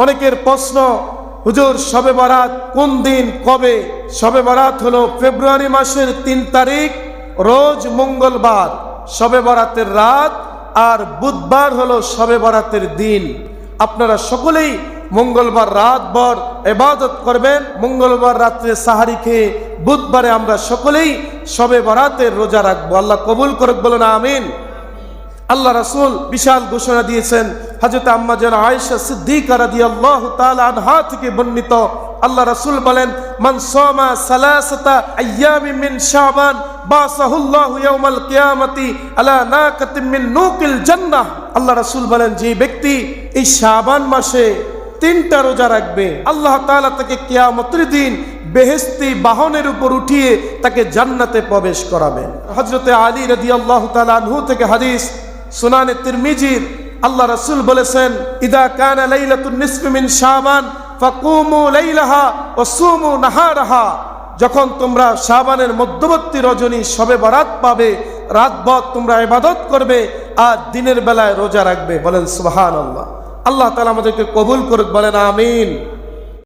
অনেকের প্রশ্ন, হুজুর শবে বরাত কোন দিন, কবে? শবে বরাত হলো ফেব্রুয়ারি মাসের 3 তারিখ, রোজ মঙ্গলবার শবে বরাতের রাত, আর বুধবার হলো শবে বরাতের দিন। আপনারা সকলেই মঙ্গলবার রাত ভর ইবাদত করবেন, মঙ্গলবার রাত্রে সাহারি খেয়ে বুধবারে আমরা সকলেই শবে বরাতের রোজা রাখবো। আল্লাহ কবুল করুক, বলুন আমিন। আল্লাহ রাসূল বিশাল ঘোষণা দিয়েছেন। হযরত আম্মা জান আয়েশা সিদ্দিকা রাদিয়াল্লাহু তাআলা আনহা থেকে বর্ণিত, আল্লাহ রাসূল বলেন, মান সামা সালাসাতা আইয়ামিন মিন শাবান বাসাহুল্লাহু ইয়াউমাল কিয়ামাতি আলা নাকাতিন মিন নুকিল জান্নাহ। আল্লাহ রাসূল বলেন, যে ব্যক্তি এই শাবান মাসে 3টা রোজা রাখবে, আল্লাহ তাআলা তাকে কিয়ামতের দিন বেহেশতি বাহনের উপর উঠিয়ে তাকে জান্নাতে প্রবেশ করাবেন। হযরত আলী রাদিয়াল্লাহু তাআলা আনহু থেকে হাদিস, সুনানে তিরমিজির, আল্লাহ রাসূল বলেছেন, ইদা কানা লাইলাতুন নিসফি মিন শাবান ফাকুমু লাইলাহা ওয়া সুমু নাহারাহা। যখন তোমরা শাবানের মধ্যবর্তী রজনী শবে বরাত পাবে, রাতভর তোমরা ইবাদত করবে আর দিনের বেলায় রোজা রাখবে। বলেন সুবহানাল্লাহ। আল্লাহ তাআলা আমাদেরকে কবুল করুক, বলেন আমিন।